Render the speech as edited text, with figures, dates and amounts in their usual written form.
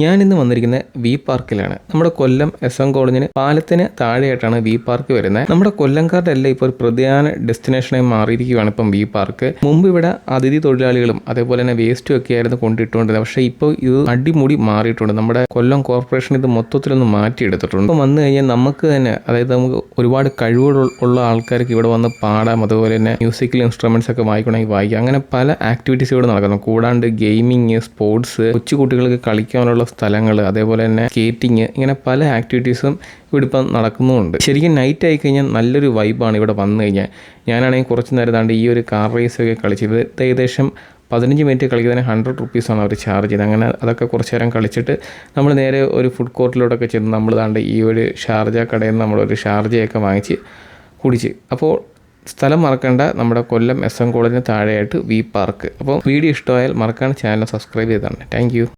ഞാനിന്ന് വന്നിരിക്കുന്നത് വി പാർക്കിലാണ്. നമ്മുടെ കൊല്ലം SM കോളേജിന് പാലത്തിന് താഴെയായിട്ടാണ് വി പാർക്ക് വരുന്നത്. നമ്മുടെ കൊല്ലംകാരുടെ എല്ലാം ഇപ്പോൾ ഒരു പ്രധാന ഡെസ്റ്റിനേഷനായി മാറിയിരിക്കുകയാണ് ഇപ്പം വി പാർക്ക്. മുമ്പ് ഇവിടെ അതിഥി തൊഴിലാളികളും അതേപോലെ തന്നെ വേസ്റ്റും ഒക്കെ ആയിരുന്നു കൊണ്ടിട്ടുകൊണ്ടിരുന്നത്. പക്ഷേ ഇപ്പോൾ ഇത് അടിമുടി മാറിയിട്ടുണ്ട്. നമ്മുടെ കൊല്ലം കോർപ്പറേഷൻ ഇത് മൊത്തത്തിലൊന്ന് മാറ്റിയെടുത്തിട്ടുണ്ട്. ഇപ്പം വന്നു കഴിഞ്ഞാൽ നമുക്ക് തന്നെ, അതായത് നമുക്ക് ഒരുപാട് കഴിവുകളുള്ള ആൾക്കാർക്ക് ഇവിടെ വന്ന് പാടാം, അതുപോലെ തന്നെ മ്യൂസിക്കൽ ഇൻസ്ട്രുമെന്റ്സ് ഒക്കെ വായിക്കണമെങ്കിൽ വായിക്കാം. അങ്ങനെ പല ആക്ടിവിറ്റീസ് ഇവിടെ നടക്കുന്നു. കൂടാണ്ട് ഗെയിമിങ്, സ്പോർട്സ്, കൊച്ചുകുട്ടികൾക്ക് കളിക്കാനുള്ള സ്ഥലങ്ങൾ, അതേപോലെ തന്നെ സ്കേറ്റിങ്, ഇങ്ങനെ പല ആക്ടിവിറ്റീസും ഇവിടെ ഇപ്പം നടക്കുന്നുമുണ്ട്. ശരിക്കും നൈറ്റ് ആയി കഴിഞ്ഞാൽ നല്ലൊരു വൈബാണ് ഇവിടെ വന്നു കഴിഞ്ഞാൽ. ഞാനാണെങ്കിൽ കുറച്ച് നേരം താണ്ട് ഈ ഒരു കാർ റേസൊക്കെ കളിച്ചത് ഏകദേശം 15 മിനിറ്റ് കളിക്കുന്നതിന് 100 റുപ്പീസാണ് അവർ ചാർജ് ചെയ്തത്. അങ്ങനെ അതൊക്കെ കുറച്ച് നേരം കളിച്ചിട്ട് നമ്മൾ നേരെ ഒരു ഫുഡ് കോർട്ടിലോട്ടൊക്കെ ചെന്ന് നമ്മൾ താണ്ട് ഈ ഒരു ഷാർജ കടയിൽ നിന്ന് നമ്മളൊരു ഷാർജയൊക്കെ വാങ്ങിച്ച് കുടിച്ച്. അപ്പോൾ സ്ഥലം മറക്കണ്ട, നമ്മുടെ കൊല്ലം SM കോളേജിന് താഴെയായിട്ട് വി പാർക്ക്. അപ്പോൾ വീഡിയോ ഇഷ്ടമായാൽ മറക്കാണ്ട് ചാനൽ സബ്സ്ക്രൈബ് ചെയ്താണ്. താങ്ക്